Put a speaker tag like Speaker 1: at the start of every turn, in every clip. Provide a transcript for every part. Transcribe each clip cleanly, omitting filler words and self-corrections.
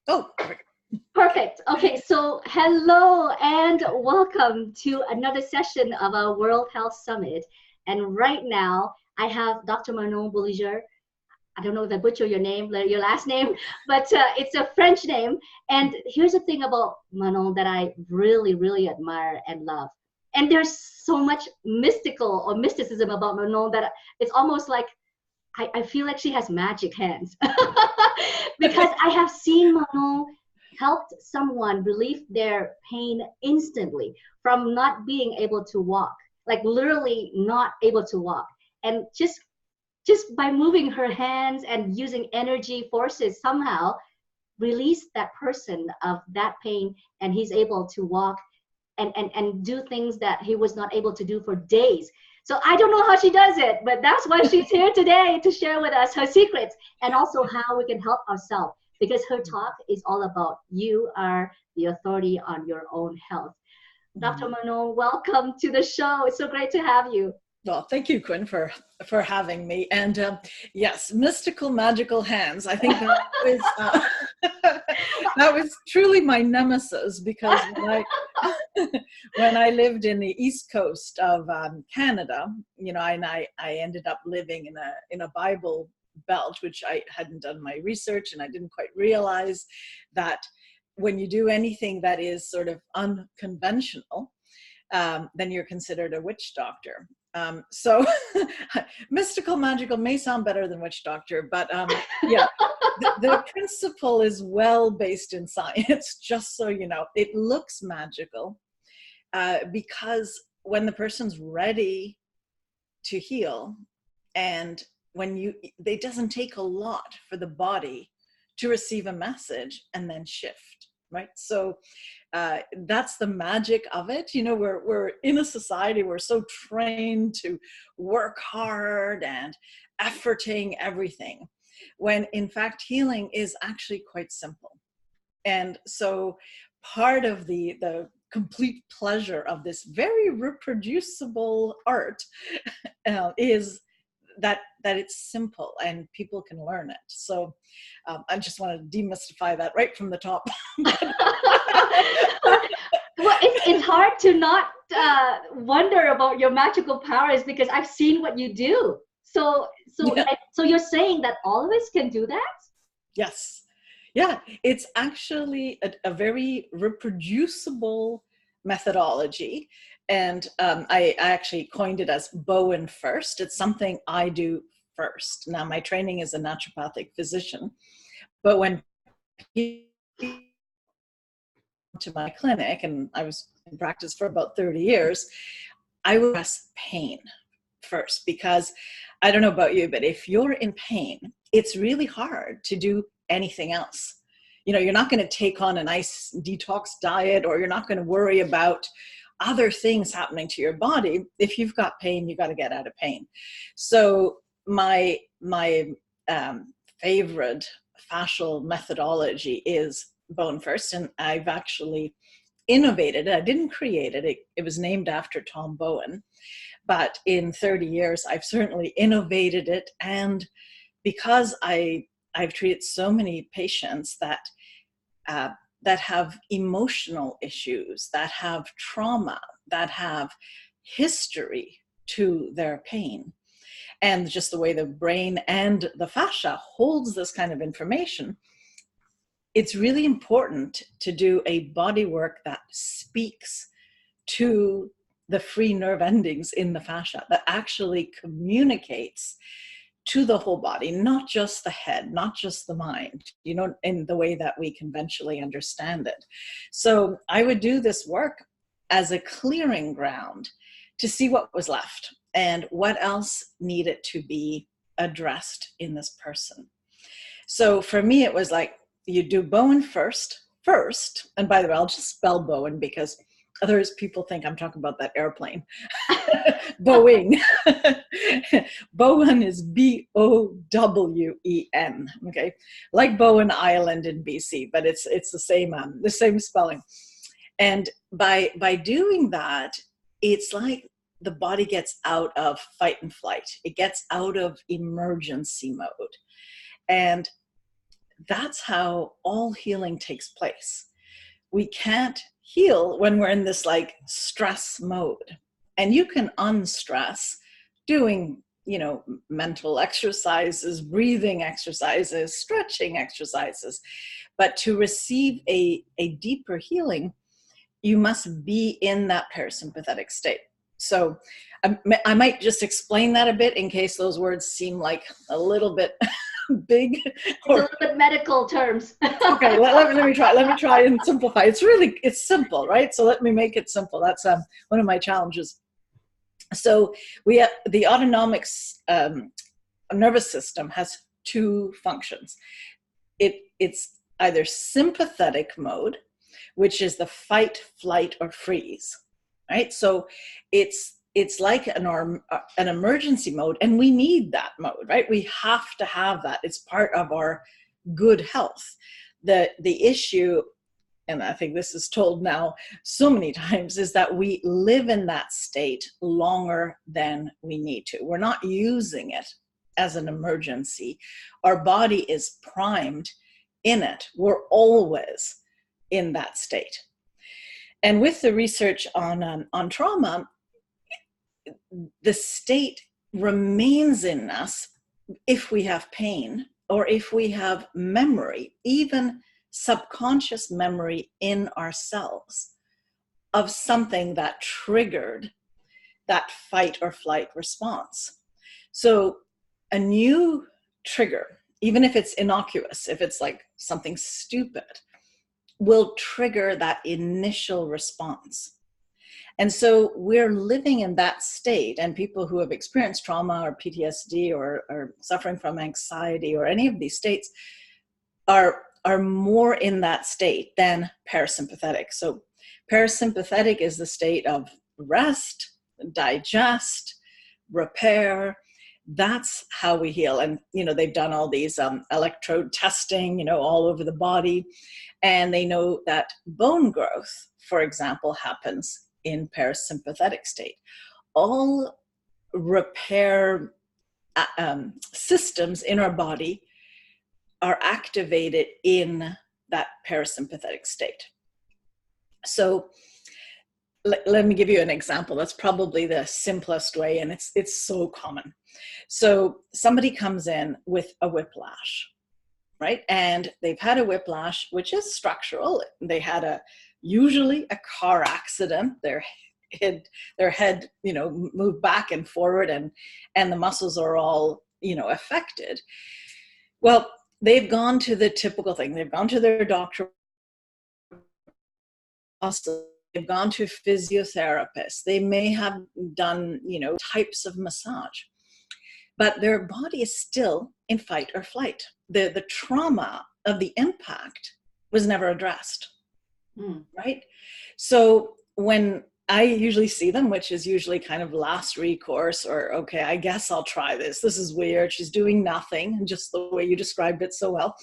Speaker 1: Oh,
Speaker 2: Perfect. Okay, so hello and welcome to another session of our World Health Summit. And right now, I have Dr. Manon Bolliger. I don't know if I butcher your name, your last name, but it's a French name. And here's the thing about Manon that I really, really admire and love. And there's so much mystical or mysticism about Manon that it's almost like I feel like she has magic hands because I have seen Manon helped someone relieve their pain instantly from not being able to walk, like literally not able to walk. And just by moving her hands and using energy forces somehow release that person of that pain, and he's able to walk and do things that he was not able to do for days. So I don't know how she does it, but that's why she's here today to share with us her secrets and also how we can help ourselves, because her talk is all about you are the authority on your own health. Dr. Manon, welcome to the show. It's so great to have you.
Speaker 1: well, thank you, Quynh, for having me. And yes, mystical, magical hands. I think that was that was truly my nemesis, because when I lived in the east coast of Canada, and I ended up living in a Bible belt, which I hadn't done my research, and I didn't quite realize that when you do anything that is sort of unconventional, then you're considered a witch doctor. So mystical, magical may sound better than witch doctor, but yeah, the principle is well based in science, just so you know. It looks magical because when the person's ready to heal, and it doesn't take a lot for the body to receive a message and then shift, right? So that's the magic of it. We're in a society, we're so trained to work hard and efforting everything, when in fact healing is actually quite simple. And so part of the complete pleasure of this very reproducible art is that it's simple and people can learn it. So I just want to demystify that right from the top.
Speaker 2: Well, it's hard to not wonder about your magical powers, because I've seen what you do. So
Speaker 1: Yeah.
Speaker 2: so you're saying that all of us can do that?
Speaker 1: Yes. Yeah, it's actually a very reproducible methodology. And I actually coined it as Bowen First. It's something I do first. Now, my training is a naturopathic physician, but when people to my clinic, and I was in practice for about 30 years, I would address pain first, because I don't know about you, but if you're in pain, it's really hard to do anything else. You're not going to take on a nice detox diet, or you're not going to worry about other things happening to your body. If you've got pain, you got to get out of pain. So my favorite fascial methodology is Bowen First, and I've actually innovated it. I didn't create it. It was named after Tom Bowen, but in 30 years, I've certainly innovated it. And because I've treated so many patients that have emotional issues, that have trauma, that have history to their pain, and just the way the brain and the fascia holds this kind of information, it's really important to do a body work that speaks to the free nerve endings in the fascia, that actually communicates to the whole body, not just the head, not just the mind, in the way that we conventionally understand it. So I would do this work as a clearing ground to see what was left and what else needed to be addressed in this person. So for me, it was like, you do Bowen first, and by the way, I'll just spell Bowen because others people think I'm talking about that airplane. Bowen. Bowen is Bowen, okay? Like Bowen Island in BC, but it's the same spelling. And by doing that, it's like the body gets out of fight and flight. It gets out of emergency mode. And that's how all healing takes place. We can't heal when we're in this like stress mode. And you can unstress doing, mental exercises, breathing exercises, stretching exercises. But to receive a deeper healing, you must be in that parasympathetic state. So I might just explain that a bit in case those words seem like a little bit big.
Speaker 2: It's a little bit medical terms.
Speaker 1: Okay, let me try and simplify. It's simple, right? So let me make it simple. That's one of my challenges. So we have the autonomic nervous system has two functions. It's either sympathetic mode, which is the fight, flight, or freeze, right? So it's like an emergency mode, and we need that mode, right? We have to have that. It's part of our good health. The issue, and I think this is told now so many times, is that we live in that state longer than we need to. We're not using it as an emergency. Our body is primed in it. We're always in that state. And with the research on trauma, the state remains in us if we have pain or if we have memory, even subconscious memory in ourselves of something that triggered that fight or flight response. So a new trigger, even if it's innocuous, if it's like something stupid, will trigger that initial response. And so we're living in that state, and people who have experienced trauma or PTSD or suffering from anxiety or any of these states are more in that state than parasympathetic. So parasympathetic is the state of rest, digest, repair. That's how we heal. And, they've done all these electrode testing, all over the body. And they know that bone growth, for example, happens in parasympathetic state. All repair systems in our body are activated in that parasympathetic state. So let me give you an example. That's probably the simplest way, and it's so common. So somebody comes in with a whiplash, right? And they've had a whiplash, which is structural. They had usually a car accident. Their head, moved back and forward, and the muscles are all, affected. Well, they've gone to the typical thing. They've gone to their doctor. Also, they've gone to physiotherapists. They may have done, types of massage, but their body is still in fight or flight. The trauma of the impact was never addressed, right? So when I usually see them, which is usually kind of last recourse, or, okay, I guess I'll try this. This is weird. She's doing nothing, just the way you described it so well.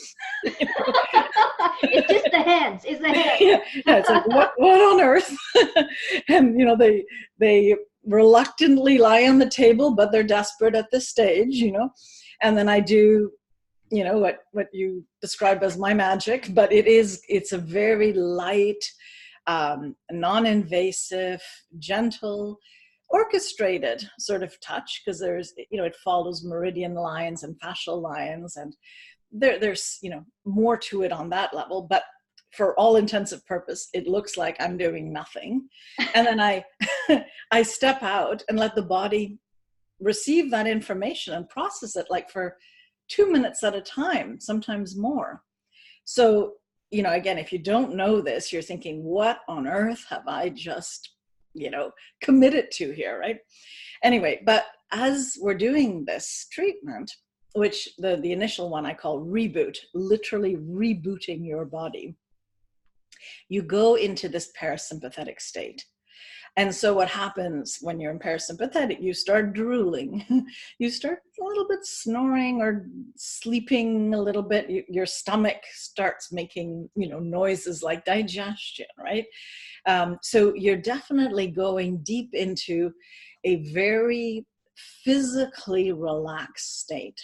Speaker 2: It's just the hands. It's the hands.
Speaker 1: Yeah, it's like, what on earth? And, they reluctantly lie on the table, but they're desperate at this stage, And then I do, what you describe as my magic, but it's a very light, non-invasive, gentle, orchestrated sort of touch, because there's, it follows meridian lines and fascial lines, and there's, more to it on that level. But for all intensive purpose, it looks like I'm doing nothing. And then I step out and let the body receive that information and process it, like for 2 minutes at a time, sometimes more. So, again, if you don't know this, you're thinking, what on earth have I just, committed to here, right? Anyway, but as we're doing this treatment, which the initial one I call reboot, literally rebooting your body, you go into this parasympathetic state. And so what happens when you're in parasympathetic, you start drooling, you start a little bit snoring or sleeping a little bit, your stomach starts making, noises like digestion, right? So you're definitely going deep into a very physically relaxed state.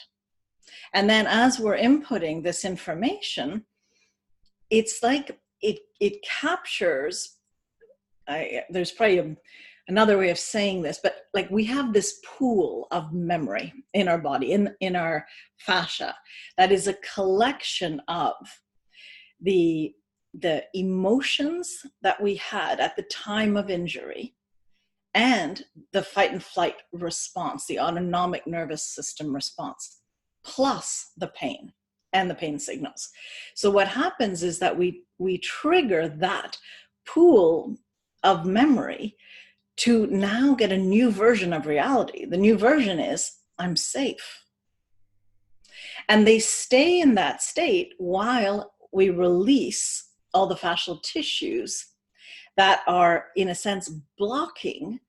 Speaker 1: And then as we're inputting this information, it's like it captures, there's probably another way of saying this, but like we have this pool of memory in our body, in our fascia, that is a collection of the emotions that we had at the time of injury and the fight and flight response, the autonomic nervous system response, plus the pain and the pain signals. So what happens is that we trigger that pool of memory to now get a new version of reality. The new version is, I'm safe. And they stay in that state while we release all the fascial tissues that are, in a sense, blocking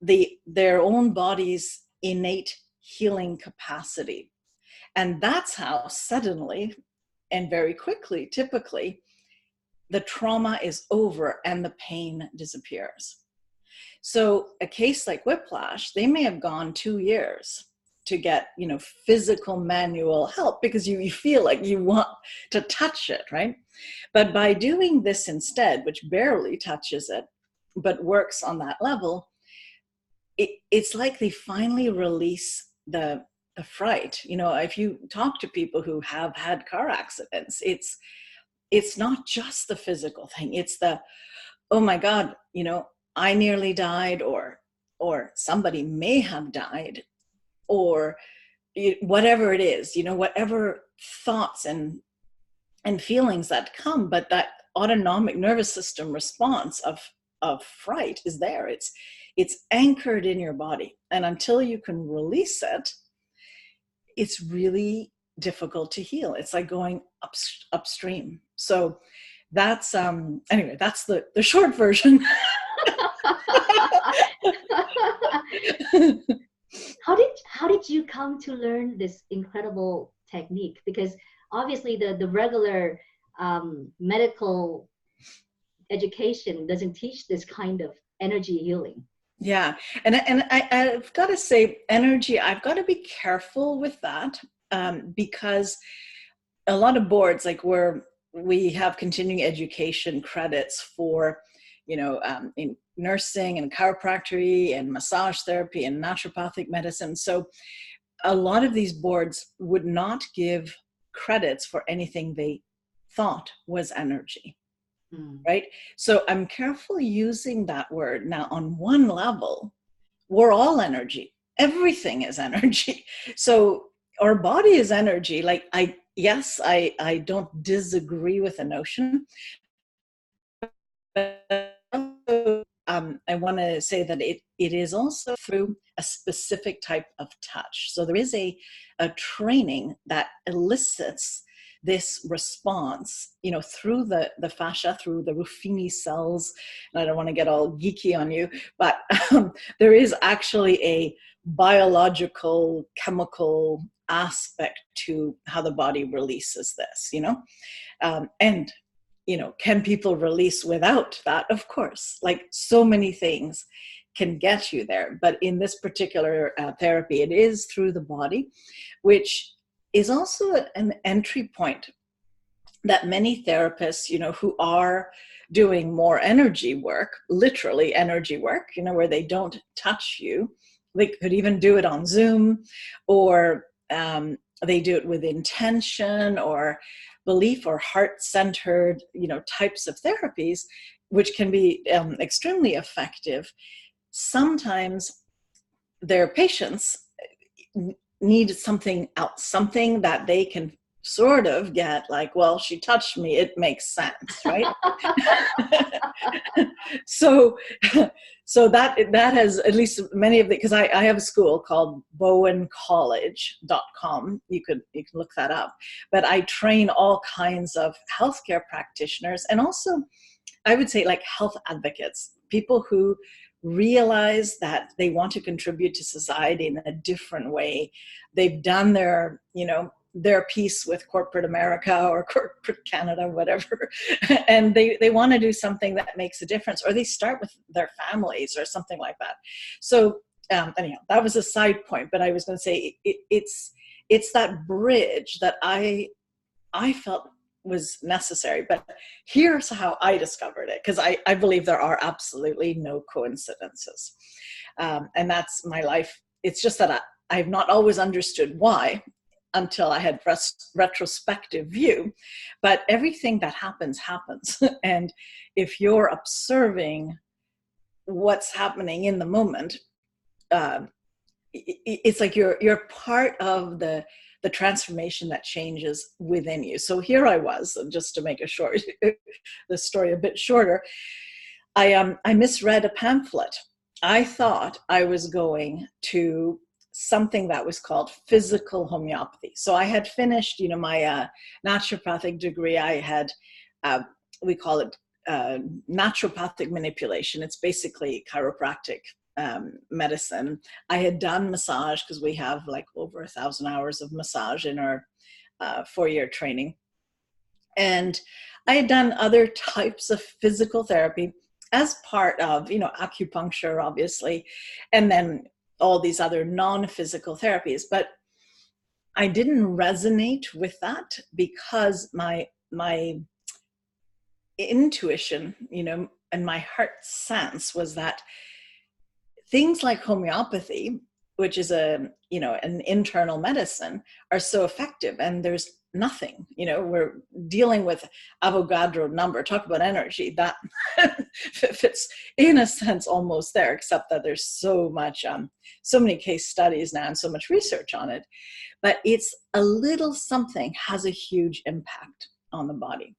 Speaker 1: their own body's innate healing capacity. And that's how suddenly and very quickly, typically, the trauma is over and the pain disappears. So a case like whiplash, they may have gone 2 years to get, physical manual help because you feel like you want to touch it, right? But by doing this instead, which barely touches it, but works on that level, it's like they finally release the fright. If you talk to people who have had car accidents, it's not just the physical thing. It's the, oh my God, I nearly died, or somebody may have died, or whatever it is, whatever thoughts and feelings that come, but that autonomic nervous system response of fright is there. It's anchored in your body. And until you can release it, it's really difficult to heal. It's like going upstream. So that's, anyway, that's the short version.
Speaker 2: How did you come to learn this incredible technique? Because obviously the regular medical education doesn't teach this kind of energy healing.
Speaker 1: Yeah, and I've got to say, energy, I've got to be careful with that, because a lot of boards, like where we have continuing education credits for, in nursing and chiropractic and massage therapy and naturopathic medicine. So a lot of these boards would not give credits for anything they thought was energy. Right? So I'm careful using that word. Now, on one level, we're all energy. Everything is energy. So our body is energy. Like, I don't disagree with the notion. But I want to say that it is also through a specific type of touch. So there is a training that elicits this response, through the fascia, through the Ruffini cells. And I don't want to get all geeky on you, but there is actually a biological, chemical aspect to how the body releases this, and can people release without that? Of course, like so many things can get you there. But in this particular therapy, it is through the body, which is also an entry point that many therapists, who are doing more energy work, literally energy work, where they don't touch you, they could even do it on Zoom, or they do it with intention or belief or heart-centered, types of therapies, which can be extremely effective. Sometimes their patients need something else, something that they can sort of get, like, well, she touched me, it makes sense, right? So that has, at least many of the, because I have a school called BowenCollege.com. You can look that up. But I train all kinds of healthcare practitioners, and also I would say like health advocates, people who realize that they want to contribute to society in a different way. They've done their piece with corporate America or corporate Canada, whatever, and they want to do something that makes a difference, or they start with their families or something like that. So anyhow, that was a side point, but I was going to say it's it's that bridge that I felt was necessary. But here's how I discovered it, because I believe there are absolutely no coincidences. And that's my life. It's just that I've not always understood why until I had retrospective view. But everything that happens. And if you're observing what's happening in the moment, it's like you're part of the transformation that changes within you. So here I was, just to make the story a bit shorter. I misread a pamphlet. I thought I was going to something that was called physical homeopathy. So I had finished, my naturopathic degree. I had, we call it naturopathic manipulation. It's basically chiropractic medicine. I had done massage, because we have like over 1,000 hours of massage in our 4-year training. And I had done other types of physical therapy as part of, acupuncture, obviously, and then all these other non-physical therapies. But I didn't resonate with that, because my intuition, and my heart sense was that things like homeopathy, which is an internal medicine, are so effective, and there's nothing, we're dealing with Avogadro number, talk about energy, that fits in a sense almost there, except that there's so many case studies now and so much research on it. But it's a little something has a huge impact on the body.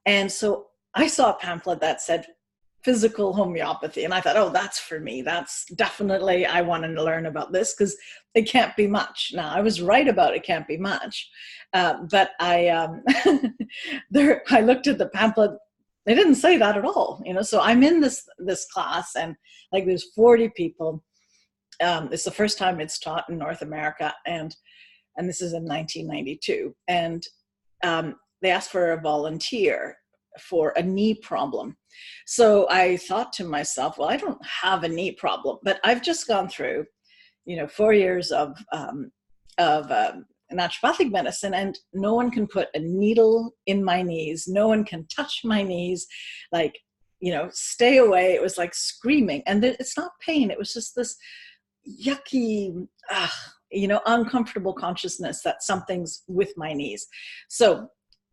Speaker 1: And so I saw a pamphlet that said physical homeopathy, and I thought, oh, that's for me. That's definitely, I want to learn about this, because it can't be much. Now, I was right about it can't be much, but I I looked at the pamphlet. They didn't say that at all, So I'm in this class, and like there's 40 people. It's the first time it's taught in North America, and this is in 1992, and they asked for a volunteer for a knee problem. So I thought to myself, well, I don't have a knee problem, but I've just gone through, 4 years of naturopathic medicine, and no one can put a needle in my knees. No one can touch my knees. Like, stay away. It was like screaming, and it's not pain. It was just this yucky, uncomfortable consciousness that something's with my knees. So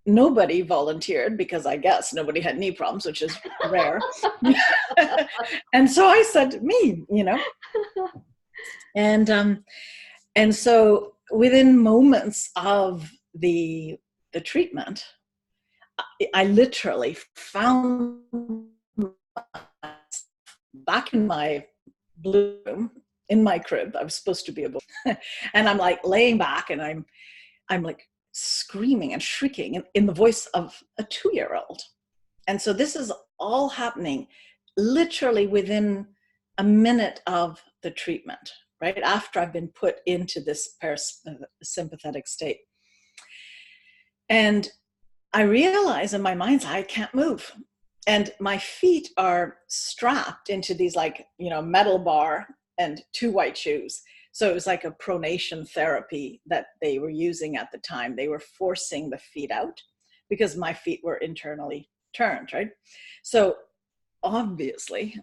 Speaker 1: nobody volunteered, because I guess nobody had knee problems, which is rare. And so I said, me, and so within moments of the treatment, I literally found back in my blue room, in my crib. I was supposed to be a boy, and I'm like laying back, and I'm like screaming and shrieking in the voice of a 2-year-old. And so this is all happening literally within a minute of the treatment, right after I've been put into this parasympathetic state. And I realize in my mind's eye, I can't move. And my feet are strapped into these metal bar and 2 white shoes. So it was like a pronation therapy that they were using at the time. They were forcing the feet out because my feet were internally turned, right? So obviously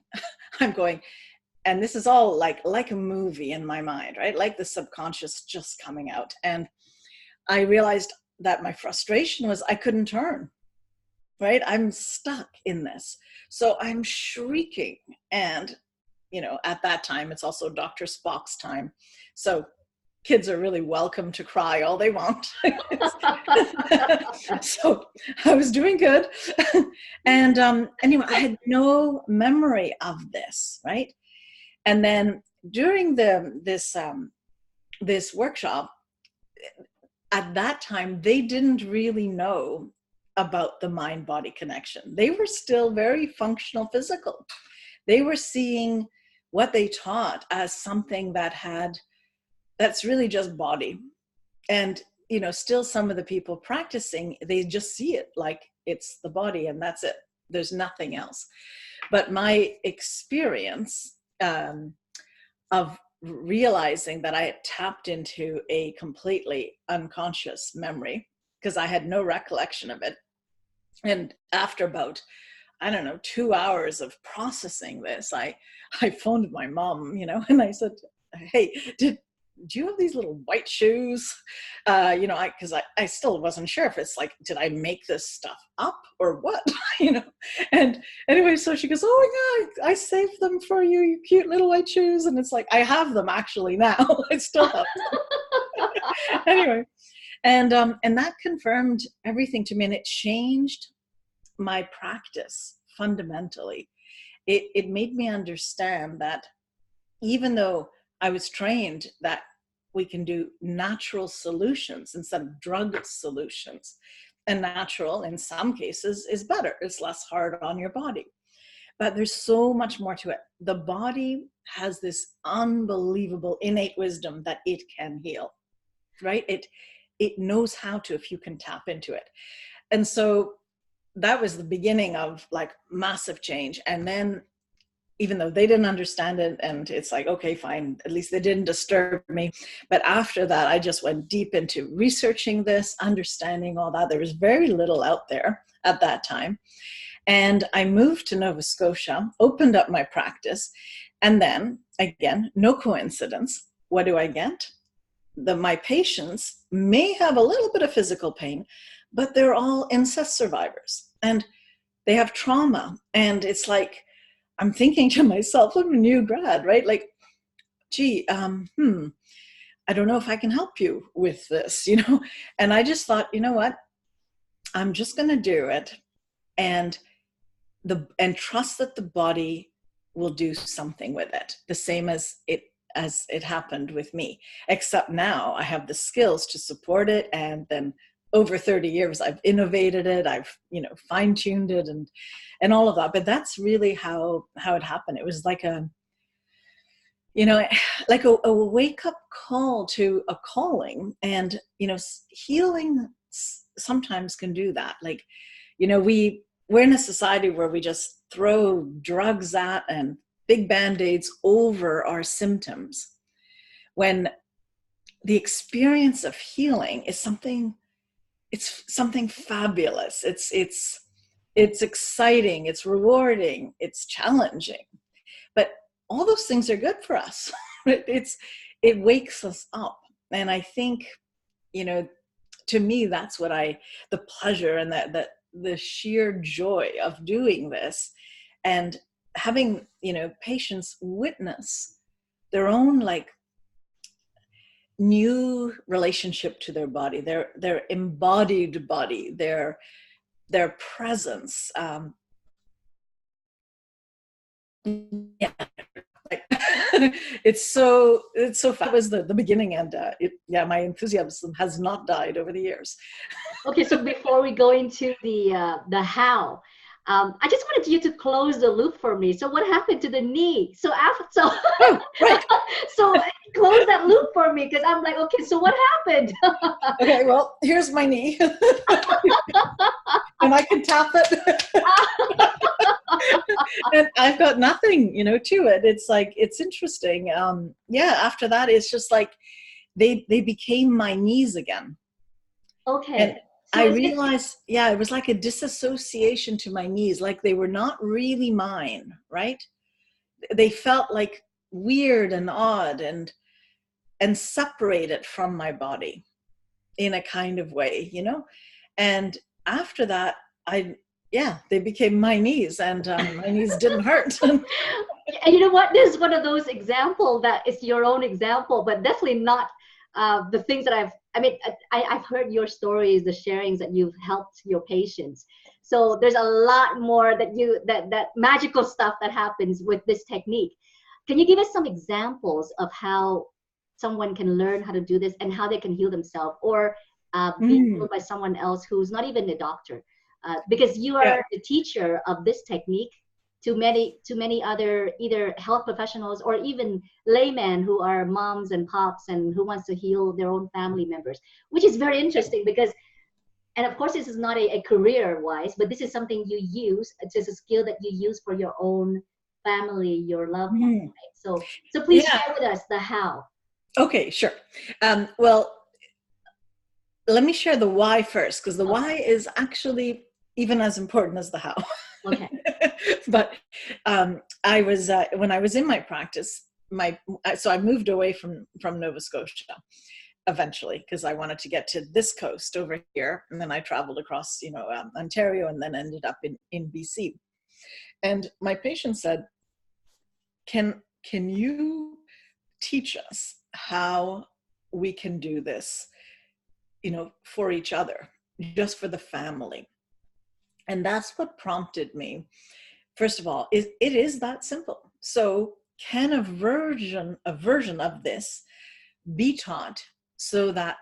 Speaker 1: I'm going, and this is all like a movie in my mind, right? Like the subconscious just coming out. And I realized that my frustration was I couldn't turn, right? I'm stuck in this. So I'm shrieking, and at that time, it's also Dr. Spock's time. So kids are really welcome to cry all they want. So I was doing good. And anyway, I had no memory of this, right? And then during this workshop, at that time, they didn't really know about the mind-body connection. They were still very functional physical. They were seeing what they taught as something that's really just body. And, still some of the people practicing, they just see it like it's the body and that's it. There's nothing else. But my experience of realizing that I had tapped into a completely unconscious memory because I had no recollection of it. And after about, I don't know, 2 hours of processing this, I phoned my mom, and I said, hey, do you have these little white shoes? Because I still wasn't sure if it's like, did I make this stuff up or what? And anyway, so she goes, oh yeah, I saved them for you, you cute little white shoes. And it's like, I have them actually now. I still have them. Anyway, and that confirmed everything to me, and it changed my practice fundamentally. It made me understand that even though I was trained that we can do natural solutions instead of drug solutions, and natural in some cases is better, it's less hard on your body, but there's so much more to it. The body has this unbelievable innate wisdom that it can heal, right? It knows how to, if you can tap into it. And so that was the beginning of like massive change. And then, even though they didn't understand it, and it's like, okay, fine, at least they didn't disturb me. But after that, I just went deep into researching this, understanding all that. There was very little out there at that time. And I moved to Nova Scotia, opened up my practice. And then again, no coincidence, what do I get? My patients may have a little bit of physical pain, but they're all incest survivors and they have trauma. And it's like, I'm thinking to myself, I'm a new grad, right? Like, gee, I don't know if I can help you with this, And I just thought, you know what? I'm just going to do it and trust that the body will do something with it, the same as it happened with me, except now I have the skills to support it. And then over 30 years, I've innovated it, I've, fine-tuned it and all of that. But that's really how it happened. It was like a wake-up call to a calling. And, healing sometimes can do that. Like, we're in a society where we just throw drugs at and big band-aids over our symptoms, when the experience of healing is something fabulous. It's exciting, it's rewarding, it's challenging, but all those things are good for us. It wakes us up. And I think, to me, that's what the pleasure and the sheer joy of doing this, and having, patients witness their own like new relationship to their body, their embodied body, their presence. It's so that was the beginning, and my enthusiasm has not died over the years.
Speaker 2: Okay, so before we go into the how, I just wanted you to close the loop for me. So what happened to the knee? So
Speaker 1: right.
Speaker 2: So close that loop for me, because I'm like, okay, so what happened?
Speaker 1: Okay, well, here's my knee, and I can tap it, and I've got nothing, to it. It's like, it's interesting. After that, it's just like they became my knees again.
Speaker 2: Okay.
Speaker 1: And I realized, it was like a disassociation to my knees, like they were not really mine, right? They felt like weird and odd and separated from my body in a kind of way, And after that, they became my knees, and my knees didn't hurt.
Speaker 2: And you know what? This is one of those examples that is your own example, but definitely not the things that I've heard your stories, the sharings that you've helped your patients. So there's a lot more that magical stuff that happens with this technique. Can you give us some examples of how someone can learn how to do this and how they can heal themselves, or be healed by someone else who's not even a doctor? Because you are the teacher of this technique to many other either health professionals or even laymen who are moms and pops and who wants to heal their own family members, which is very interesting because, and of course this is not a career wise, but this is something you use. It's just a skill that you use for your own family, your loved ones,
Speaker 1: Mhm.
Speaker 2: right? So please
Speaker 1: Yeah.
Speaker 2: share with us the how.
Speaker 1: Okay, sure. Well, let me share the why first, because the
Speaker 2: Okay.
Speaker 1: why is actually even as important as the how.
Speaker 2: Okay.
Speaker 1: But I was when I was in my practice, so I moved away from Nova Scotia eventually because I wanted to get to this coast over here, and then I traveled across, Ontario, and then ended up in BC. And my patient said, "Can you teach us how we can do this, for each other, just for the family?" And that's what prompted me. First of all, it is that simple. So can a version of this be taught so that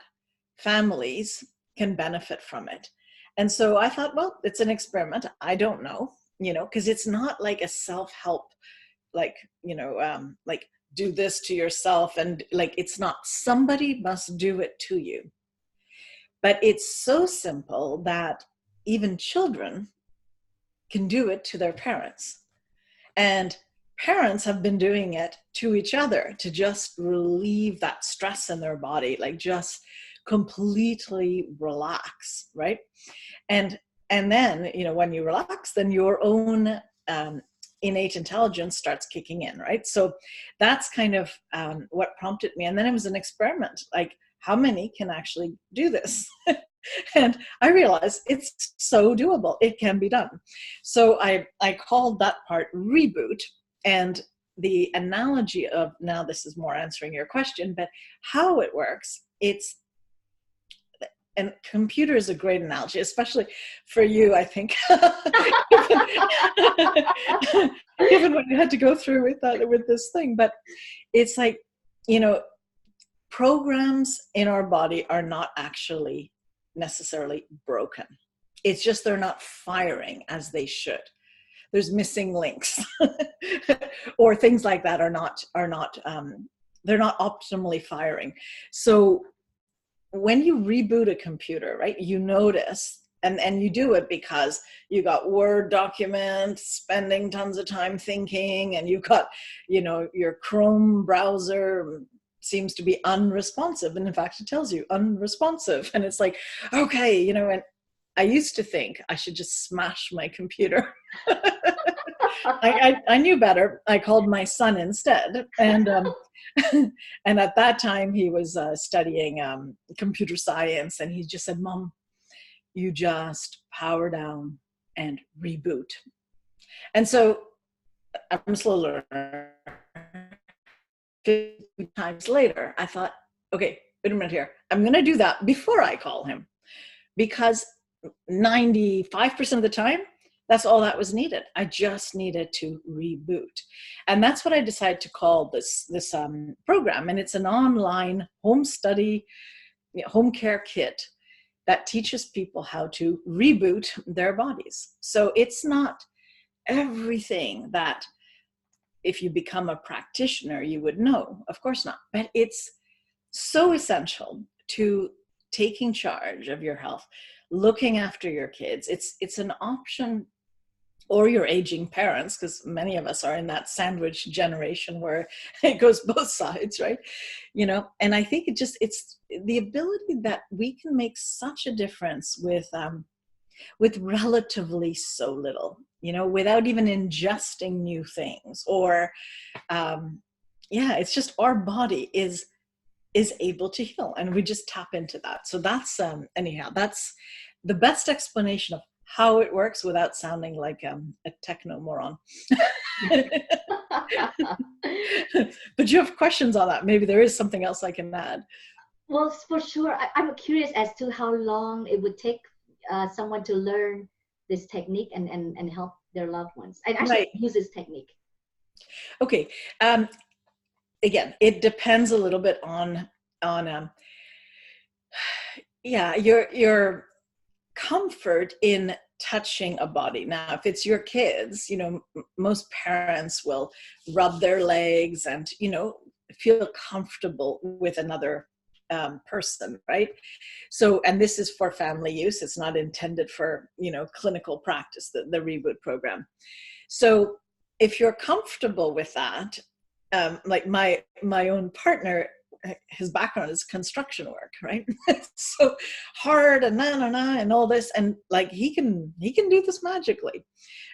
Speaker 1: families can benefit from it? And so I thought, well, it's an experiment. I don't know, because it's not like a self-help, like, like do this to yourself, and like, it's not, somebody must do it to you. But it's so simple that even children can do it to their parents. And parents have been doing it to each other to just relieve that stress in their body, like just completely relax, right? And then, when you relax, then your own innate intelligence starts kicking in, right? So that's kind of what prompted me. And then it was an experiment, like, how many can actually do this? And I realized it's so doable. It can be done. So I called that part reboot. And the analogy of, now this is more answering your question, but how it works, and computer is a great analogy, especially for you, I think, given what you had to go through with this thing. But it's like, programs in our body are not actually necessarily broken. It's just they're not firing as they should. There's missing links, or things like that are not they're not optimally firing. So when you reboot a computer, right, you notice, and you do it because you got Word documents, spending tons of time thinking, and you've got, your Chrome browser seems to be unresponsive. And in fact, it tells you unresponsive. And it's like, okay, and I used to think I should just smash my computer. I knew better. I called my son instead. And and at that time he was studying computer science, and he just said, "Mom, you just power down and reboot." And so I'm a slow learner. 50 times later, I thought, okay, wait a minute here. I'm going to do that before I call him, because 95% of the time, that's all that was needed. I just needed to reboot. And that's what I decided to call this program. And it's an online home study, home care kit that teaches people how to reboot their bodies. So it's not everything that, if you become a practitioner, you would know. Of course not. But it's so essential to taking charge of your health, looking after your kids. It's an option, or your aging parents, because many of us are in that sandwich generation where it goes both sides, right? And I think it's the ability that we can make such a difference with relatively so little, without even ingesting new things, or it's just our body is able to heal, and we just tap into that. So that's anyhow, that's the best explanation of how it works without sounding like a techno moron. But you have questions on that? Maybe there is something else I can add.
Speaker 2: Well, for sure. I'm curious as to how long it would take someone to learn this technique and help their loved ones and actually use this technique.
Speaker 1: Okay. Again, it depends a little bit on your comfort in touching a body. Now, if it's your kids, most parents will rub their legs and, feel comfortable with another person, right? So, and this is for family use. It's not intended for, clinical practice, the reboot program. So if you're comfortable with that, like my own partner, his background is construction work, right? So hard and and all this, and like he can do this magically,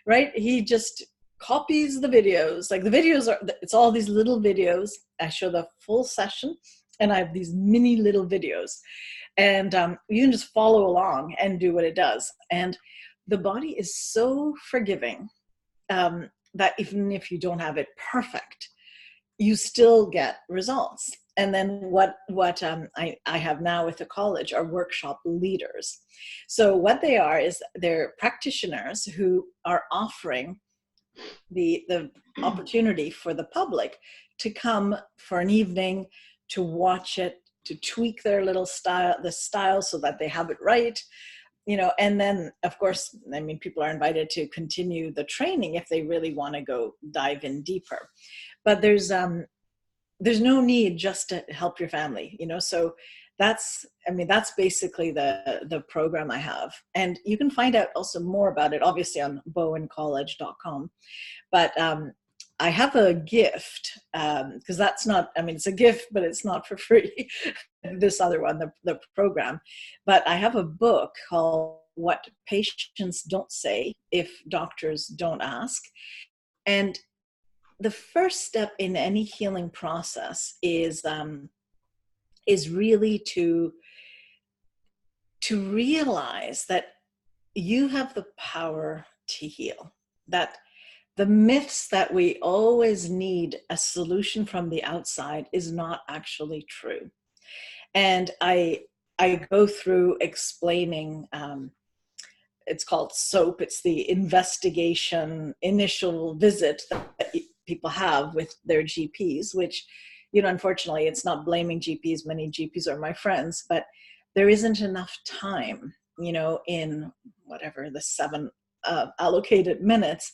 Speaker 1: right? He just copies the videos. Like the videos it's all these little videos. I show the full session, and I have these mini little videos, and you can just follow along and do what it does. And the body is so forgiving that even if you don't have it perfect, you still get results. And then what I have now with the college are workshop leaders. So what they are is they're practitioners who are offering the opportunity for the public to come for an evening, to watch it, to tweak their little the style so that they have it right. And then of course, I mean, people are invited to continue the training if they really want to go dive in deeper. But there's no need just to help your family, so that's basically the program I have. And you can find out also more about it, obviously, on bowencollege.com. But I have a gift, because that's not, it's a gift, but it's not for free. This other one, the program. But I have a book called What Patients Don't Say If Doctors Don't Ask. And the first step in any healing process is really to realize that you have the power to heal. That the myths that we always need a solution from the outside is not actually true. And I go through explaining, it's called SOAP. It's the investigation initial visit that people have with their GPs, which, unfortunately, it's not blaming GPs. Many GPs are my friends, but there isn't enough time, in whatever the 7 allocated minutes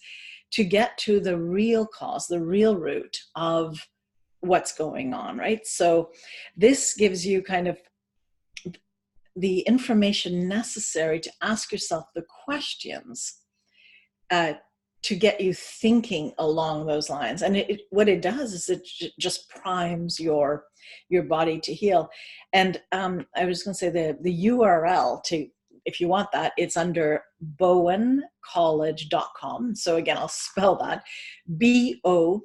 Speaker 1: to get to the real cause, the real root of what's going on, right? So this gives you kind of the information necessary to ask yourself the questions to get you thinking along those lines. And what it does is it just primes your body to heal. And I was going to say the URL to, if you want that, it's under BowenCollege.com. So again, I'll spell that BOWEN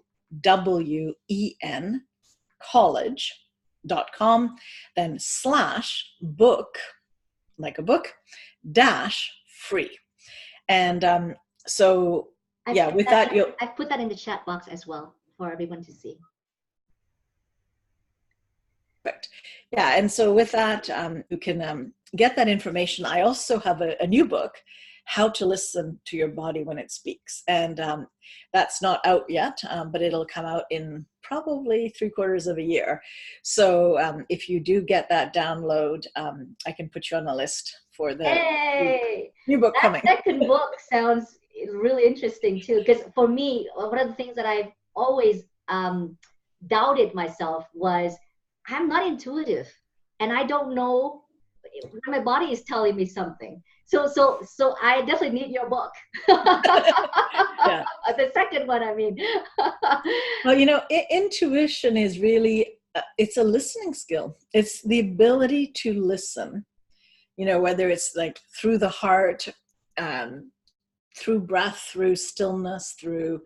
Speaker 1: college.com, then /book, like a book, -free. And so with that,
Speaker 2: I've put that in the chat box as well for everyone to see.
Speaker 1: Perfect. Yeah, and so with that, you can get that information. I also have a new book, How to Listen to Your Body When It Speaks. And that's not out yet, but it'll come out in probably 3/4 of a year. So if you do get that download, I can put you on the list for the new book coming.
Speaker 2: That second book sounds really interesting too, because for me, one of the things that I've always doubted myself was I'm not intuitive, and I don't know when my body is telling me something. So I definitely need your book.
Speaker 1: Yeah.
Speaker 2: The second one, I mean.
Speaker 1: Well, intuition is really, it's a listening skill. It's the ability to listen, whether it's like through the heart, through breath, through stillness, through,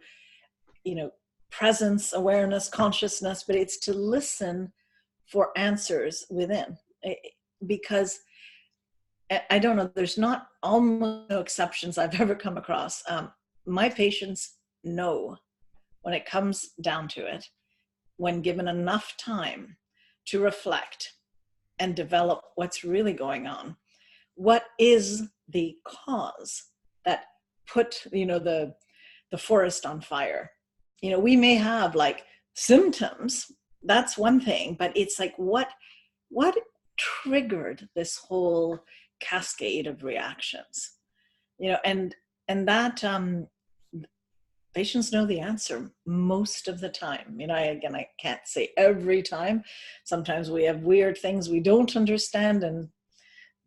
Speaker 1: presence, awareness, consciousness, but it's to listen for answers within. Because I don't know, there's not almost no exceptions I've ever come across. My patients know when it comes down to it, when given enough time to reflect and develop what's really going on, what is the cause that put, the forest on fire. We may have like symptoms, that's one thing, but it's like what triggered this whole cascade of reactions, and that patients know the answer most of the time. I can't say every time. Sometimes we have weird things we don't understand, and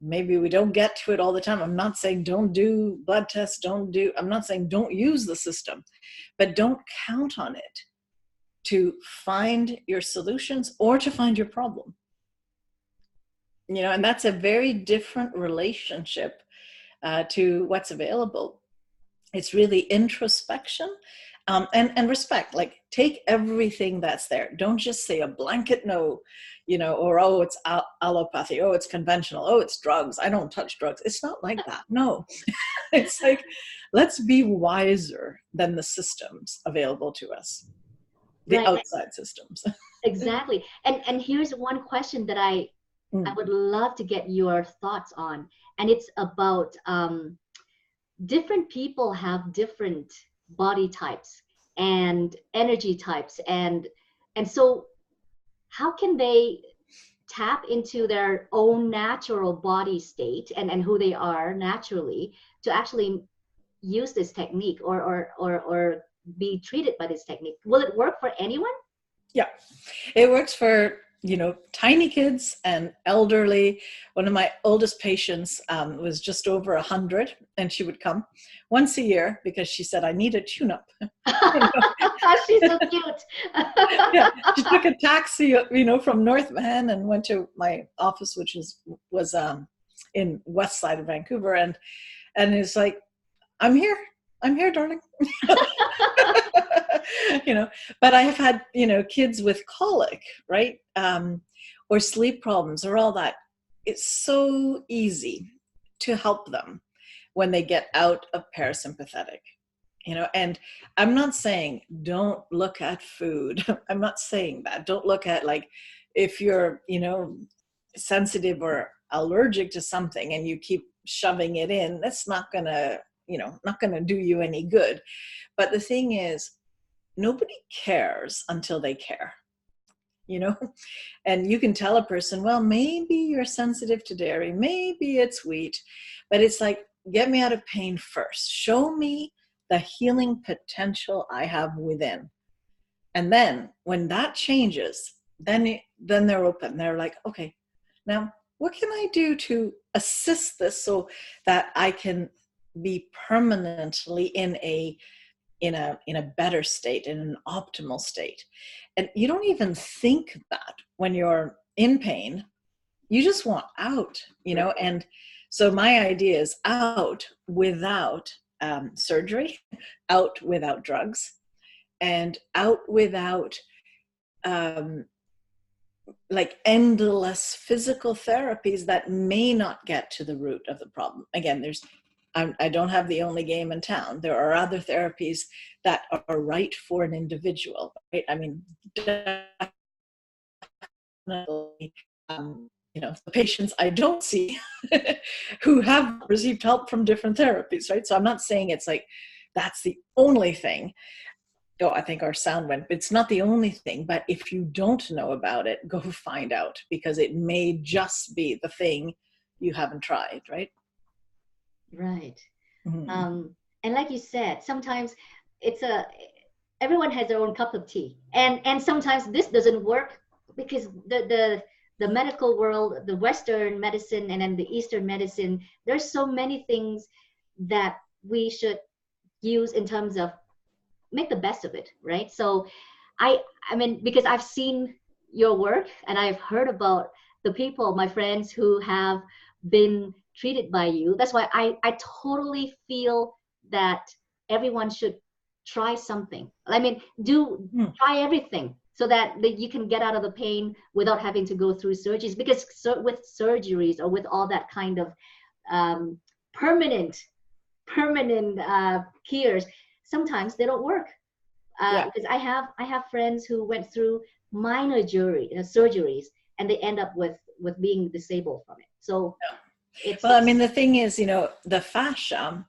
Speaker 1: maybe we don't get to it all the time. I'm not saying don't do blood tests, I'm not saying don't use the system, but don't count on it to find your solutions or to find your problem. And that's a very different relationship to what's available. It's really introspection and respect. Like, take everything that's there. Don't just say a blanket no, or, oh, it's allopathy, oh, it's conventional, oh, it's drugs, I don't touch drugs. It's not like that. No. It's like, let's be wiser than the systems available to us, the
Speaker 2: Right.
Speaker 1: outside systems.
Speaker 2: Exactly. And here's one question that I would love to get your thoughts on. And it's about different people have different body types and energy types. And so how can they tap into their own natural body state and who they are naturally to actually use this technique or be treated by this technique? Will it work for anyone?
Speaker 1: Yeah, it works for, tiny kids and elderly. One of my oldest patients was just over 100, and she would come once a year because she said, I need a tune-up.
Speaker 2: She's so cute.
Speaker 1: Yeah, she took a taxi, from North Van and went to my office, which was in west side of Vancouver, and it's like, I'm here, darling. But I have had, kids with colic, right? Or sleep problems or all that. It's so easy to help them when they get out of parasympathetic, and I'm not saying don't look at food. I'm not saying that. Don't look at, like, if you're, sensitive or allergic to something and you keep shoving it in, that's not gonna do you any good. But the thing is, nobody cares until they care, and you can tell a person, well, maybe you're sensitive to dairy, maybe it's wheat, but it's like, get me out of pain first. Show me the healing potential I have within. And then when that changes, then they're open. They're like, okay, now what can I do to assist this so that I can be permanently in a better state, in an optimal state. And you don't even think that when you're in pain. You just want out, and so my idea is out without surgery, out without drugs, and out without like endless physical therapies that may not get to the root of the problem. Again, I don't have the only game in town. There are other therapies that are right for an individual, right? I mean, definitely, the patients I don't see who have received help from different therapies, right? So I'm not saying it's like, that's the only thing. Oh, I think our sound went, it's not the only thing, but if you don't know about it, go find out, because it may just be the thing you haven't tried, right?
Speaker 2: Right.
Speaker 1: Mm-hmm.
Speaker 2: And like you said, sometimes everyone has their own cup of tea, and sometimes this doesn't work because the medical world, the Western medicine and then the Eastern medicine, there's so many things that we should use in terms of make the best of it, right? So I mean, because I've seen your work and I've heard about the people, my friends who have been treated by you. That's why I totally feel that everyone should try something. I mean, try everything so that you can get out of the pain without having to go through surgeries. Because with surgeries or with all that kind of permanent cures, sometimes they don't work. Because I have friends who went through minor surgeries and they end up with being disabled from it. So
Speaker 1: I mean, the thing is, the fascia,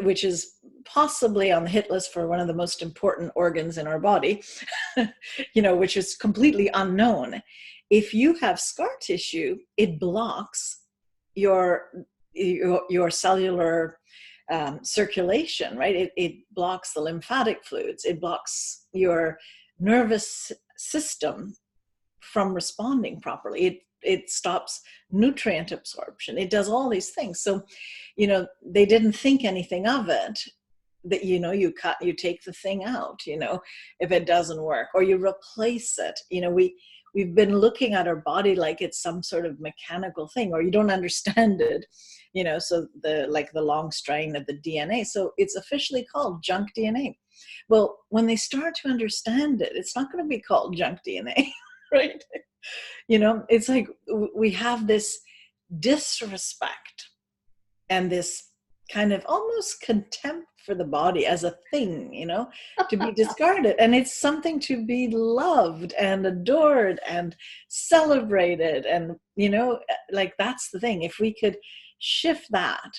Speaker 1: which is possibly on the hit list for one of the most important organs in our body, which is completely unknown. If you have scar tissue, it blocks your cellular circulation, right? It blocks the lymphatic fluids. It blocks your nervous system from responding properly. it stops nutrient absorption. It does all these things. So, they didn't think anything of it, that, you take the thing out, if it doesn't work, or you replace it. We've been looking at our body like it's some sort of mechanical thing, or you don't understand it, so the long strain of the DNA. So it's officially called junk DNA. Well, when they start to understand it, it's not going to be called junk DNA, right? It's like we have this disrespect and this kind of almost contempt for the body as a thing, to be discarded. And it's something to be loved and adored and celebrated. And, like, that's the thing. If we could shift that,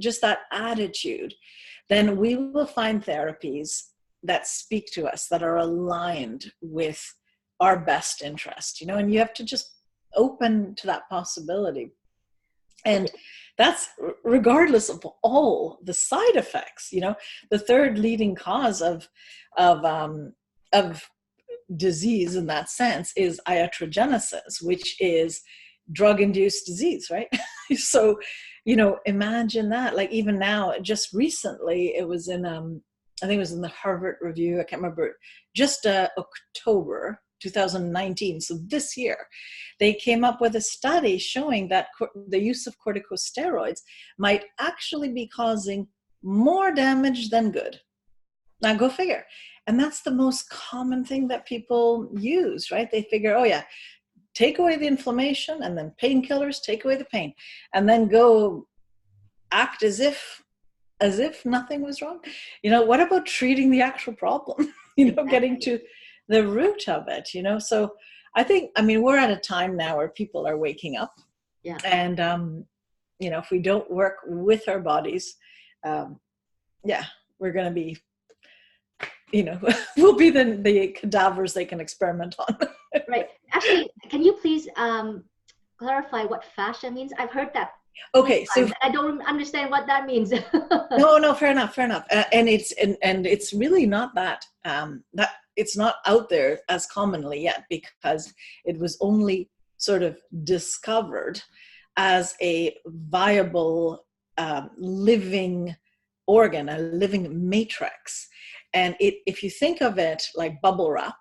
Speaker 1: just that attitude, then we will find therapies that speak to us, that are aligned with our best interest, and you have to just open to that possibility. And that's regardless of all the side effects. The third leading cause of disease in that sense is iatrogenesis, which is drug-induced disease, right? So, imagine that. Like, even now, just recently, it was in I think it was in the Harvard Review. I can't remember. Just October 2019, so this year, they came up with a study showing that the use of corticosteroids might actually be causing more damage than good. Now, go figure. And that's the most common thing that people use, right? They figure, oh yeah, take away the inflammation, and then painkillers take away the pain, and then go act as if nothing was wrong. What about treating the actual problem? Getting to the root of it, So I think, we're at a time now where people are waking up.
Speaker 2: Yeah.
Speaker 1: And, if we don't work with our bodies, we're going to be, we'll be the cadavers they can experiment on.
Speaker 2: Right. Actually, can you please clarify what fascia means? I've heard that.
Speaker 1: Okay, so
Speaker 2: I don't understand what that means.
Speaker 1: No, fair enough. And it's really not that it's not out there as commonly yet, because it was only sort of discovered as a viable living organ, a living matrix. And if you think of it like bubble wrap,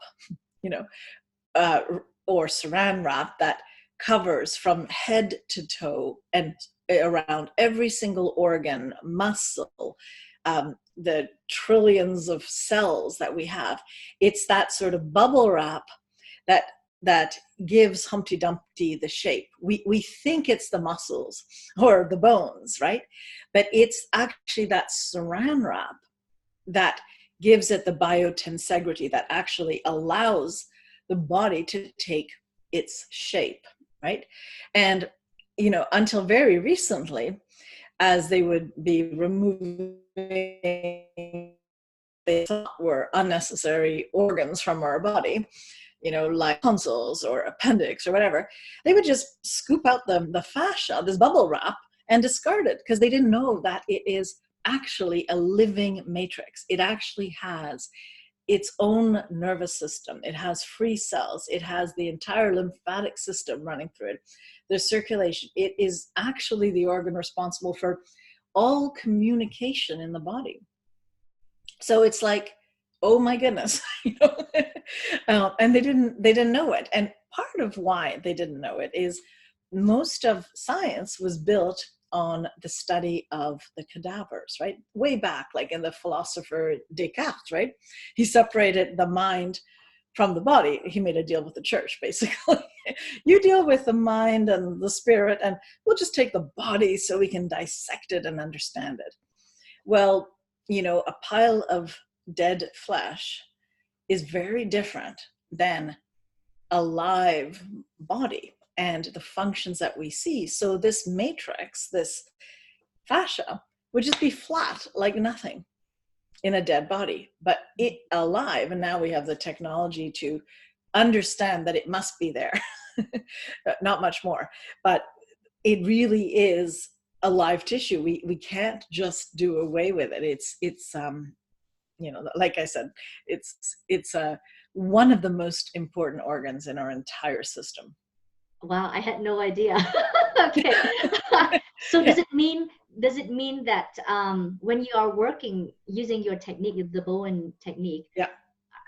Speaker 1: or saran wrap that covers from head to toe and around every single organ, muscle, the trillions of cells that we have, it's that sort of bubble wrap that gives Humpty Dumpty the shape. We think it's the muscles or the bones, right? But it's actually that saran wrap that gives it the biotensegrity that actually allows the body to take its shape, right? And, until very recently, as they would be removing they thought were unnecessary organs from our body, like tonsils or appendix or whatever, they would just scoop out the fascia, this bubble wrap, and discard it, because they didn't know that it is actually a living matrix. It actually has its own nervous system. It has free cells. It has the entire lymphatic system running through it. There's circulation. It is actually the organ responsible for all communication in the body. So it's like, oh my goodness, and they didn't know it. And part of why they didn't know it is most of science was built on the study of the cadavers, right? Way back, like in the philosopher Descartes, right? He separated the mind from the body. He made a deal with the church, basically. You deal with the mind and the spirit, and we'll just take the body so we can dissect it and understand it. Well, a pile of dead flesh is very different than a live body and the functions that we see. So this matrix, this fascia, would just be flat, like nothing in a dead body, but it alive. And now we have the technology to understand that it must be there. Not much more, but it really is a live tissue. We can't just do away with it. It's like I said, it's one of the most important organs in our entire system.
Speaker 2: Wow, I had no idea. Okay. So
Speaker 1: Yeah,
Speaker 2: does it mean that when you are working using your technique, the Bowen technique,
Speaker 1: yeah,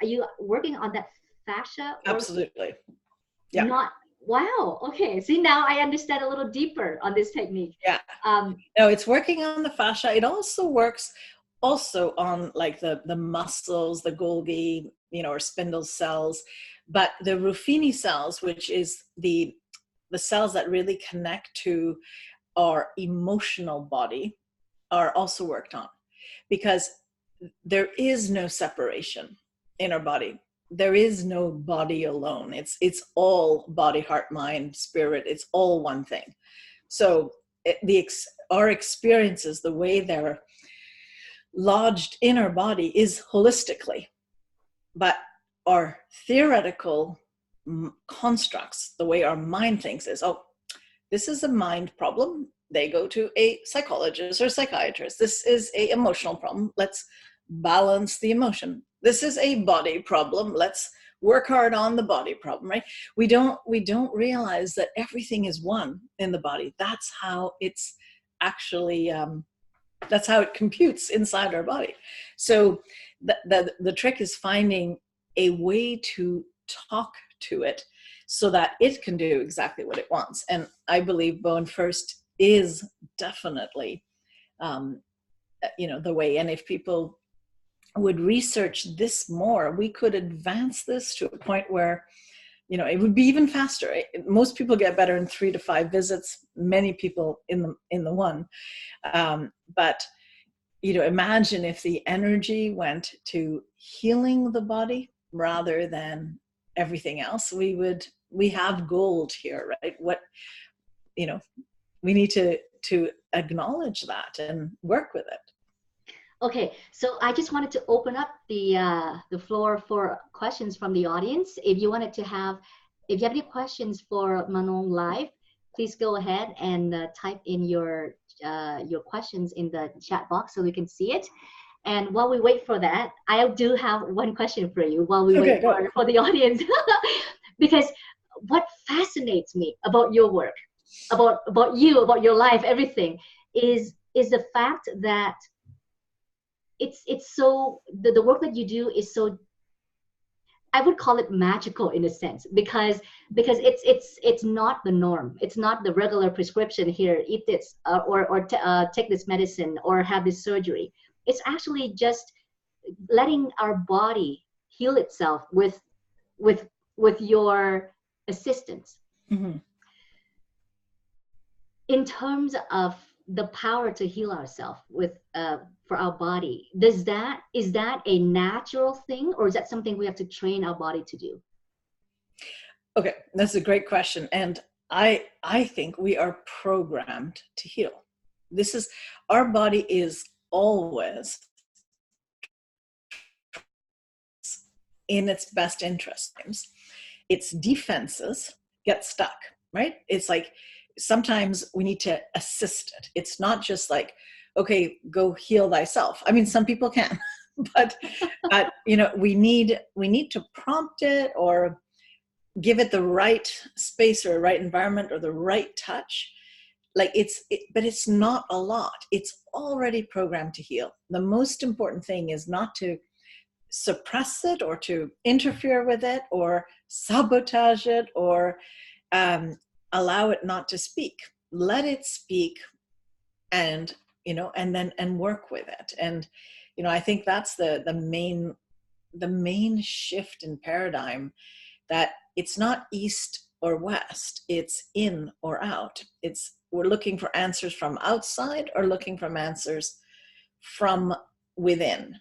Speaker 2: are you working on that fascia or
Speaker 1: absolutely. Yeah,
Speaker 2: not? Wow. Okay. See, now I understand a little deeper on this technique.
Speaker 1: yeah.
Speaker 2: Um,
Speaker 1: No, it's working on the fascia. It also works also on like the muscles, the Golgi, or spindle cells, but the Ruffini cells, which is the cells that really connect to our emotional body, are also worked on, because there is no separation in our body. There is no body alone. It's all body, heart, mind, spirit. It's all one thing. So our experiences, the way they're lodged in our body, is holistically, but our theoretical constructs, the way our mind thinks, is, oh, this is a mind problem. They go to a psychologist or psychiatrist. This is a emotional problem. Let's balance the emotion. This is a body problem. Let's work hard on the body problem, right? We don't realize that everything is one in the body. That's how it's actually that's how it computes inside our body. So the trick is finding a way to talk to it so that it can do exactly what it wants. And I believe Bowen First is definitely the way. And if people would research this more, we could advance this to a point where it would be even faster. Most people get better in 3 to 5 visits, many people in the one. But imagine if the energy went to healing the body rather than everything else. We have gold here, right? We need to acknowledge that and work with it.
Speaker 2: Okay, so I just wanted to open up the floor for questions from the audience. If you have any questions for Manon live, please go ahead and type in your questions in the chat box so we can see it. And while we wait for that, I do have one question for you while we wait for the audience. Because what fascinates me about your work, about you, about your life, everything, is the fact that it's so the work that you do is so, I would call it magical in a sense, because it's not the norm. It's not the regular prescription here, eat this or take this medicine or have this surgery. It's actually just letting our body heal itself with your assistance.
Speaker 1: Mm-hmm.
Speaker 2: In terms of the power to heal ourselves with for our body, is that a natural thing, or is that something we have to train our body to do?
Speaker 1: Okay, that's a great question. And I think we are programmed to heal. Our body is always in its best interest. Its defenses get stuck, right? It's like sometimes we need to assist it. It's not just like, okay, go heal thyself. I mean, some people can, but we need to prompt it or give it the right space or right environment or the right touch. But it's not a lot. It's already programmed to heal. The most important thing is not to suppress it or to interfere with it or sabotage it or allow it not to speak. Let it speak, and work with it. And I think that's the main shift in paradigm, that it's not east or west, it's in or out. We're looking for answers from outside or looking for answers from within,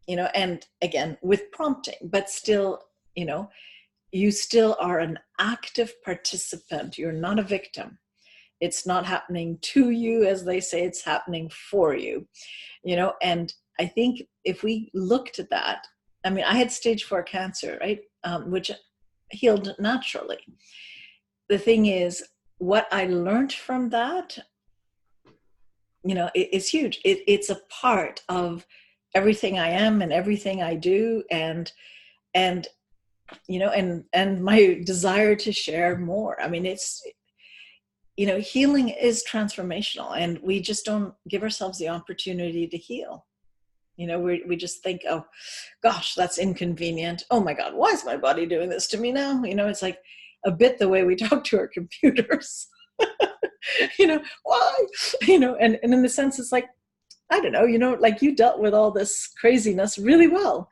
Speaker 1: and again with prompting, but still, you still are an active participant. You're not a victim. It's not happening to you, as they say, it's happening for you, and I think if we looked at that, I mean, I had stage 4 cancer, right? Which healed naturally. The thing is, what I learned from that, it's huge. It's a part of everything I am and everything I do. And and my desire to share more. I mean, it's, healing is transformational, and we just don't give ourselves the opportunity to heal. We just think, oh gosh, that's inconvenient. Oh my God, why is my body doing this to me now? It's like a bit the way we talk to our computers. Why? And in the sense, it's like, I don't know, like you dealt with all this craziness really well,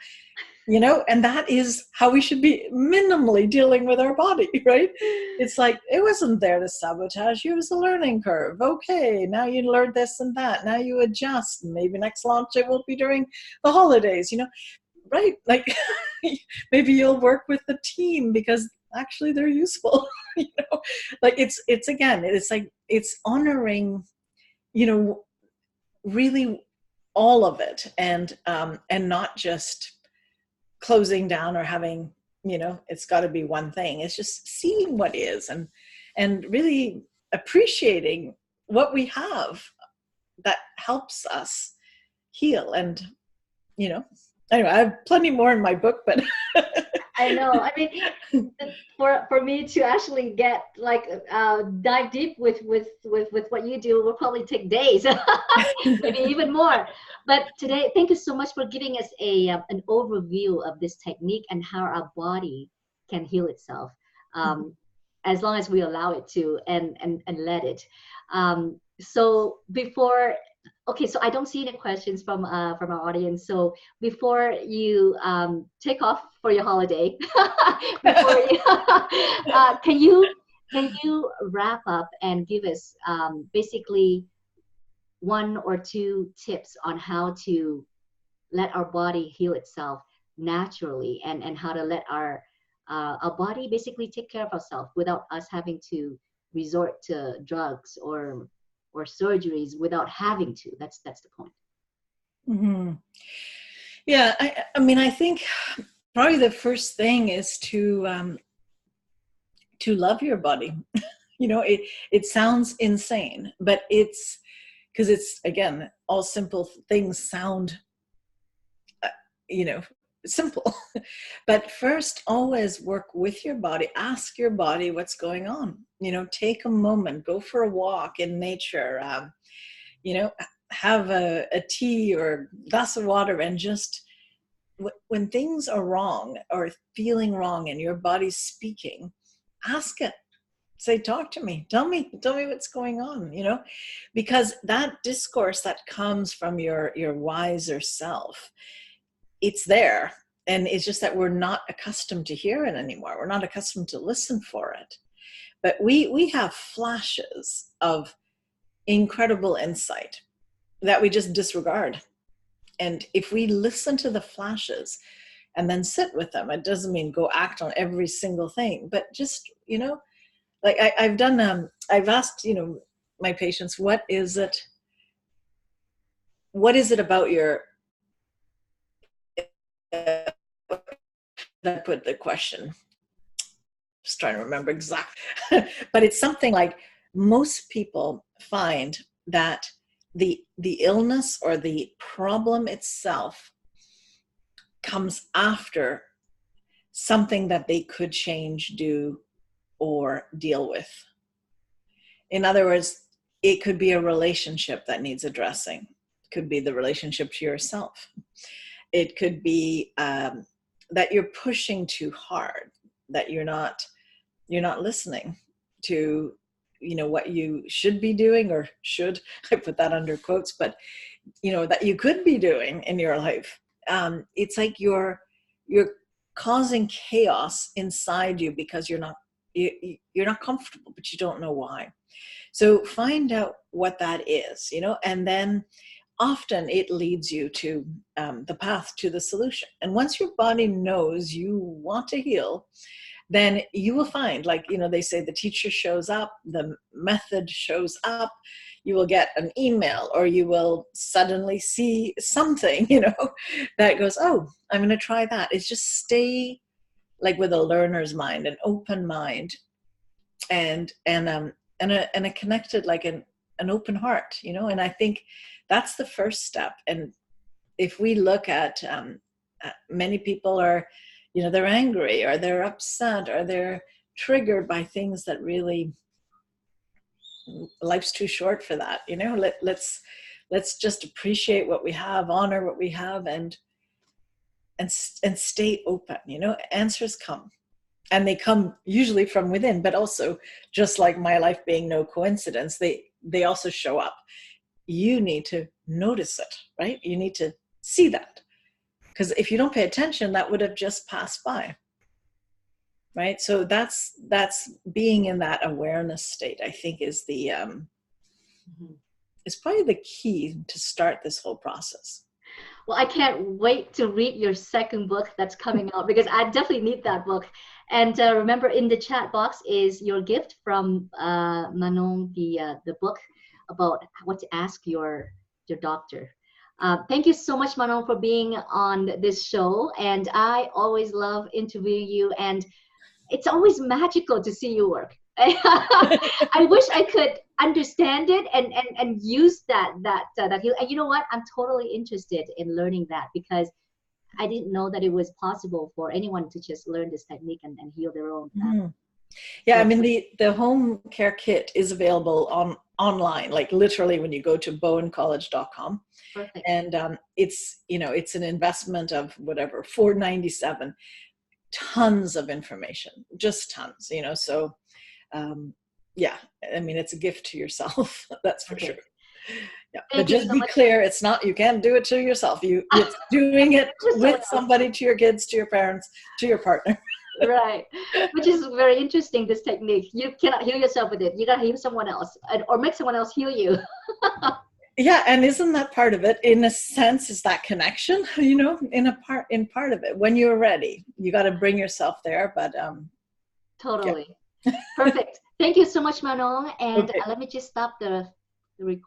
Speaker 1: and that is how we should be minimally dealing with our body, right? It's like, it wasn't there to sabotage you. It was a learning curve. Okay, now you learned this and that. Now you adjust. Maybe next launch it will be during the holidays, right? Like maybe you'll work with the team because actually they're useful. Like it's again, it's like, it's honoring, really all of it, and not just closing down or having, it's got to be one thing. It's just seeing what is, and really appreciating what we have that helps us heal. And anyway, I have plenty more in my book, but
Speaker 2: I know. I mean, for me to actually get like dive deep with what you do will probably take days, maybe even more. But today, thank you so much for giving us an overview of this technique and how our body can heal itself, as long as we allow it to and let it. So before. Okay, so I don't see any questions from our audience. So before you take off for your holiday, can you wrap up and give us basically 1 or 2 tips on how to let our body heal itself naturally, and how to let our body basically take care of ourselves without us having to resort to drugs or surgeries without having to. That's the point.
Speaker 1: Mm-hmm. Yeah, I mean, I think probably the first thing is to love your body. It sounds insane, but it's because it's, again, all simple things sound, simple. But first, always work with your body. Ask your body what's going on. Take a moment, go for a walk in nature, have a tea or a glass of water, and just when things are wrong or feeling wrong and your body's speaking, ask it. Say, talk to me. Tell me what's going on, because that discourse that comes from your wiser self, it's there. And it's just that we're not accustomed to hear it anymore. We're not accustomed to listen for it. But we have flashes of incredible insight that we just disregard. And if we listen to the flashes and then sit with them, it doesn't mean go act on every single thing, but just, like I've done, I've asked, my patients, what is it about your, I put the question, just trying to remember exactly, but it's something like, most people find that the illness or the problem itself comes after something that they could change, do, or deal with. In other words, it could be a relationship that needs addressing. It could be the relationship to yourself. It could be that you're pushing too hard, that you're not listening to, what you should be doing, or should, I put that under quotes, but, that you could be doing in your life. It's like you're causing chaos inside you because you're not comfortable, but you don't know why. So find out what that is, and then often it leads you to the path to the solution. And once your body knows you want to heal, then you will find, like, they say the teacher shows up, the method shows up, you will get an email, or you will suddenly see something, that goes, oh, I'm going to try that. It's just stay like with a learner's mind, an open mind, and a connected, like an open heart, and I think that's the first step. And if we look at many people are, you know, they're angry or they're upset or they're triggered by things that really, life's too short for that. You know, let's just appreciate what we have, honor what we have, and stay open. You know, answers come, and they come usually from within, but also, just like my life being no coincidence, they also show up. You need to notice it, right? You need to see that, because if you don't pay attention, that would have just passed by, right? So that's being in that awareness state, I think, is the is probably the key to start this whole process.
Speaker 2: Well, I can't wait to read your second book that's coming out, because I definitely need that book. And remember, in the chat box is your gift from Manon, the book about what to ask your doctor. Thank you so much, Manon, for being on this show. And I always love interviewing you, and it's always magical to see you work. I wish I could understand it and use that heal. And you know what? I'm totally interested in learning that, because I didn't know that it was possible for anyone to just learn this technique and heal their own.
Speaker 1: Yeah, I mean, the home care kit is available online, like literally when you go to bowencollege.com.
Speaker 2: Perfect.
Speaker 1: And it's, you know, it's an investment of whatever, $4.97. Tons of information, just tons, you know. So yeah, I mean, it's a gift to yourself. That's for sure. Yeah, but just be clear, it's not, you can't do it to yourself. It's doing it with somebody, to your kids, to your parents, to your partner.
Speaker 2: Right, which is very interesting, this technique. You cannot heal yourself with it. You gotta heal someone else, or make someone else heal you.
Speaker 1: Yeah, and isn't that part of it? In a sense, is that connection, you know, in part of it. When you're ready, you got to bring yourself there. But
Speaker 2: totally. Yeah. Perfect. Thank you so much, Manon. And let me just stop the recording.